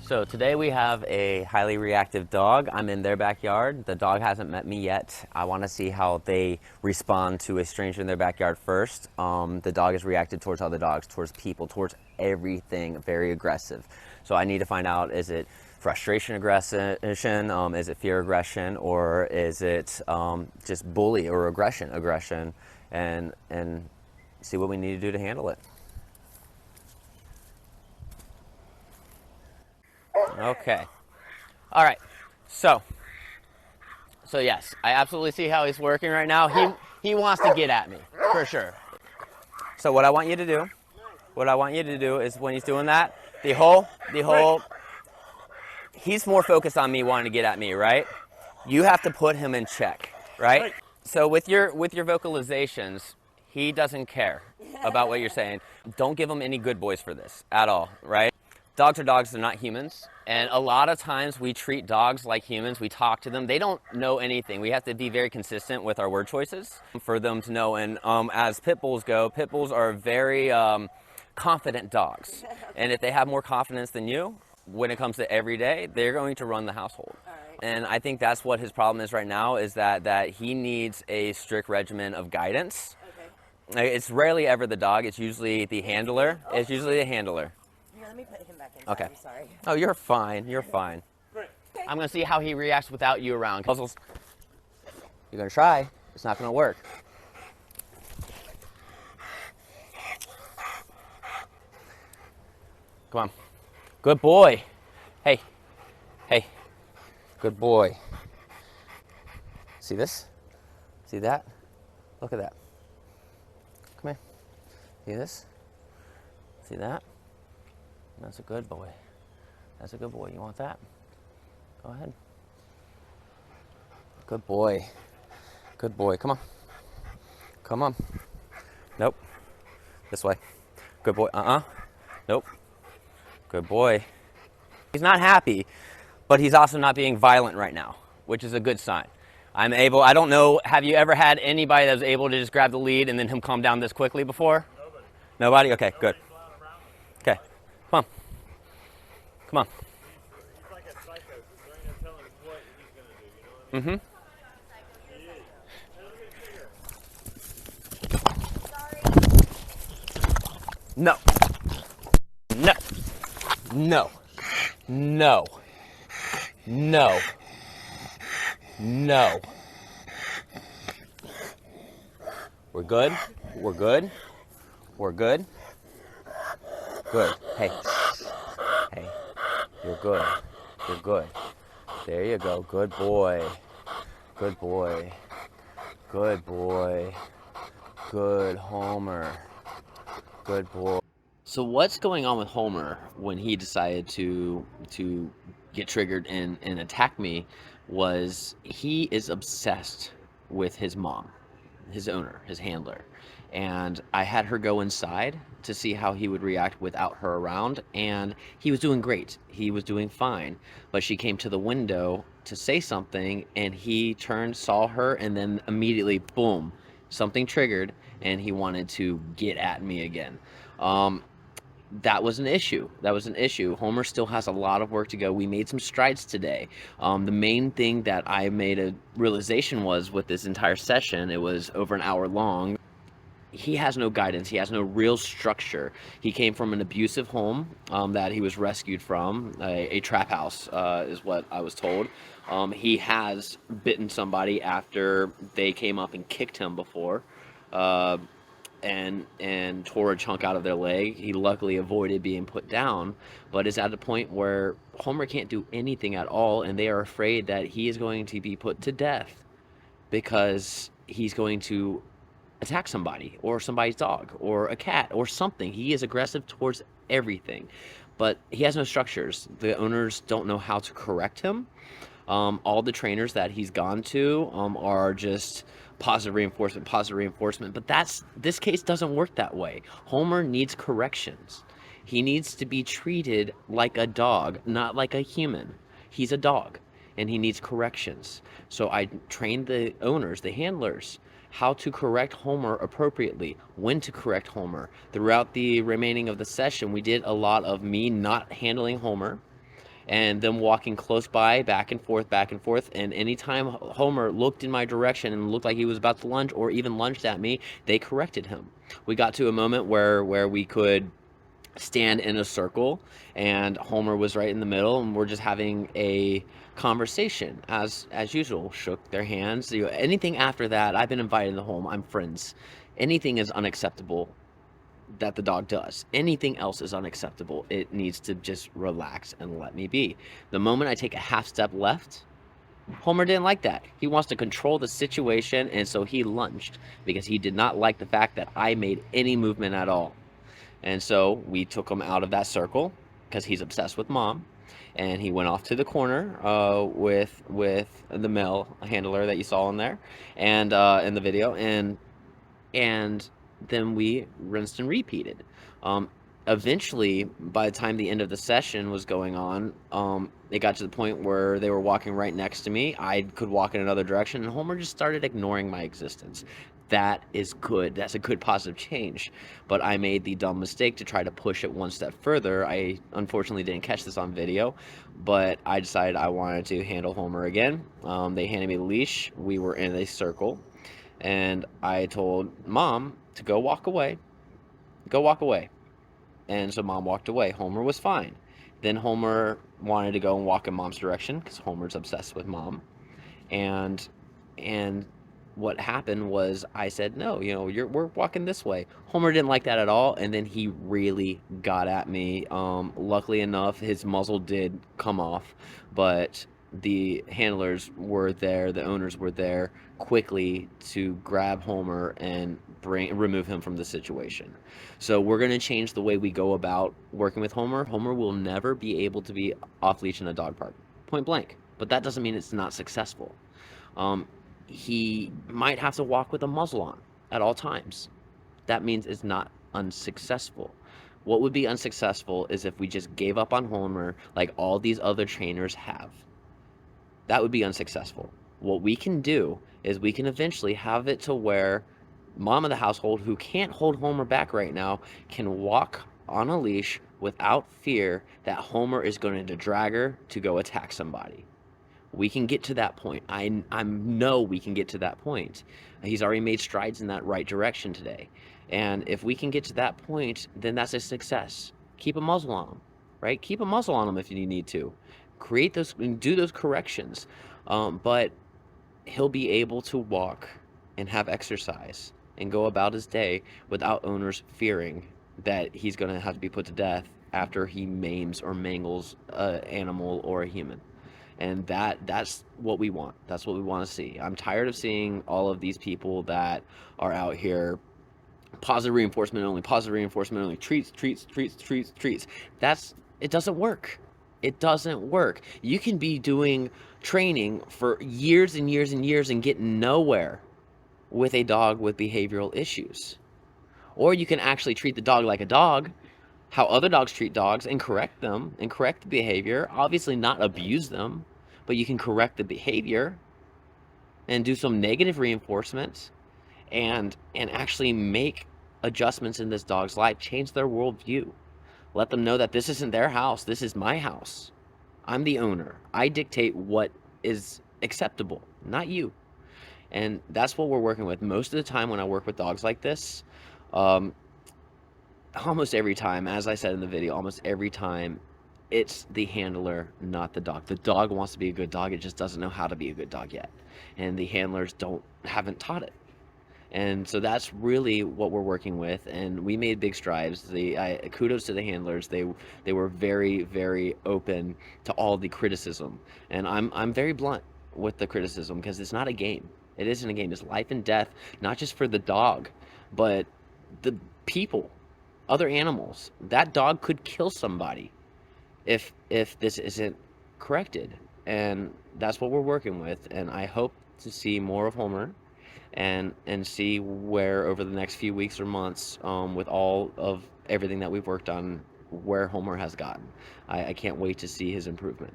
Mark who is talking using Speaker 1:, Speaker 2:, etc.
Speaker 1: So today we have a highly reactive dog. I'm in their backyard. The dog hasn't met me yet. I want to see how they respond to a stranger in their backyard first. The dog has reacted towards other dogs, towards people, towards everything, very aggressive. So I need to find out, is it frustration aggression, is it fear aggression, or is it just bully or aggression, and see what we need to do to handle it. Okay. All right. So yes, I absolutely see how he's working right now. He wants to get at me, for sure. So what I want you to do is when he's doing that, he's more focused on me wanting to get at me, right? You have to put him in check, right? So with your vocalizations, he doesn't care about what you're saying. Don't give him any good boys for this at all, right? Dogs are dogs, they're not humans. And a lot of times we treat dogs like humans. We talk to them. They don't know anything. We have to be very consistent with our word choices for them to know. And as pit bulls go, pit bulls are very confident dogs. And if they have more confidence than you, when it comes to every day, they're going to run the household. And I think that's what his problem is right now, is that he needs a strict regimen of guidance. Okay. It's rarely ever the dog. It's usually the handler. It's usually the handler.
Speaker 2: Let me put him back in.
Speaker 1: Okay.
Speaker 2: I'm sorry.
Speaker 1: Oh, you're fine. You're fine. I'm going to see how he reacts without you around. Puzzles. You're going to try. It's not going to work. Come on. Good boy. Hey. Hey. Good boy. See this? See that? Look at that. Come here. See this? See that? That's a good boy. That's a good boy. You want that? Go ahead. Good boy. Good boy. Come on. Come on. Nope. This way. Good boy. Nope. Good boy. He's not happy, but he's also not being violent right now, which is a good sign. I don't know, have you ever had anybody that was able to just grab the lead and then him calm down this quickly before? Nobody? Okay, good. Okay. Come on. Come on.
Speaker 3: He's like a psycho. There ain't no telling what he's going to do, you know what I mean?
Speaker 1: No. No. No. No. No. No. We're good? We're good? We're good? Good. Hey. Hey. You're good. You're good. There you go. Good boy. Good boy. Good boy. Good Homer. Good boy. So what's going on with Homer when he decided to get triggered and attack me was he is obsessed with his mom, his owner, his handler. And I had her go inside to see how he would react without her around, and he was doing great. He was doing fine. But she came to the window to say something, and he turned, saw her, and then immediately, boom, something triggered, and he wanted to get at me again. That was an issue. Homer still has a lot of work to go. We made some strides today. The main thing that I made a realization was with this entire session, it was over an hour long, he has no guidance. He has no real structure. He came from an abusive home that he was rescued from, a trap house is what I was told. He has bitten somebody after they came up and kicked him before. And tore a chunk out of their leg. He luckily avoided being put down, but is at a point where Homer can't do anything at all, and they are afraid that he is going to be put to death because he's going to attack somebody or somebody's dog or a cat or something. He is aggressive towards everything, but he has no structures. The owners don't know how to correct him. All the trainers that he's gone to are just positive reinforcement, but this case doesn't work that way. Homer needs corrections. He needs to be treated like a dog, not like a human. He's a dog, and he needs corrections. So I trained the owners, the handlers, how to correct Homer appropriately, when to correct Homer. Throughout the remaining of the session, we did a lot of me not handling Homer, and them walking close by, back and forth, and anytime Homer looked in my direction and looked like he was about to lunge or even lunged at me, they corrected him. We got to a moment where we could stand in a circle, and Homer was right in the middle, and we're just having a conversation as usual. Shook their hands. Anything after that, I've been invited to home. I'm friends. Anything is unacceptable that the dog does. Anything else is unacceptable. It needs to just relax and let me be. The moment I take a half step left, Homer didn't like that. He wants to control the situation, and so he lunged because he did not like the fact that I made any movement at all. And so we took him out of that circle because he's obsessed with Mom, and he went off to the corner with the male handler that you saw in there, and in the video, and then we rinsed and repeated. Eventually, by the time the end of the session was going on, it got to the point where they were walking right next to me. I could walk in another direction, and Homer just started ignoring my existence. That is good. That's a good positive change. But I made the dumb mistake to try to push it one step further. I unfortunately didn't catch this on video, but I decided I wanted to handle Homer again. They handed me the leash. We were in a circle, and I told Mom to go walk away. Go walk away. And so Mom walked away. Homer was fine. Then Homer wanted to go and walk in Mom's direction because Homer's obsessed with Mom. And what happened was I said, no, we're walking this way. Homer didn't like that at all, and then he really got at me. Luckily enough, his muzzle did come off, but the handlers were there, the owners were there quickly to grab Homer and remove him from the situation. So we're going to change the way we go about working with Homer. Homer will never be able to be off leash in a dog park, point blank. But that doesn't mean it's not successful. He might have to walk with a muzzle on at all times. That means it's not unsuccessful. What would be unsuccessful is if we just gave up on Homer like all these other trainers have. That would be unsuccessful. What we can do is we can eventually have it to where Mom of the household, who can't hold Homer back right now, can walk on a leash without fear that Homer is going to drag her to go attack somebody. We can get to that point. I know we can get to that point. He's already made strides in that right direction today. And if we can get to that point, then that's a success. Keep a muzzle on him, right? Keep a muzzle on him if you need to. Create those and do those corrections. But he'll be able to walk and have exercise and go about his day without owners fearing that he's going to have to be put to death after he maims or mangles an animal or a human. And that's what we want. That's what we want to see. I'm tired of seeing all of these people that are out here positive reinforcement only, treats. It doesn't work. It doesn't work. You can be doing training for years and years and years and get nowhere with a dog with behavioral issues. Or you can actually treat the dog like a dog, how other dogs treat dogs, and correct them and correct the behavior. Obviously not abuse them, but you can correct the behavior and do some negative reinforcement and actually make adjustments in this dog's life, change their worldview. Let them know that this isn't their house, this is my house. I'm the owner. I dictate what is acceptable, not you. And that's what we're working with. Most of the time when I work with dogs like this, almost every time, as I said in the video, almost every time, it's the handler, not the dog. The dog wants to be a good dog, it just doesn't know how to be a good dog yet. And the handlers haven't taught it. And so that's really what we're working with, and we made big strides. Kudos to the handlers. They were very, very open to all the criticism, and I'm very blunt with the criticism because it's not a game. It isn't a game. It's life and death, not just for the dog, but the people, other animals. That dog could kill somebody if this isn't corrected, and that's what we're working with. And I hope to see more of Homer. And see where over the next few weeks or months, with all of everything that we've worked on, where Homer has gotten. I can't wait to see his improvement.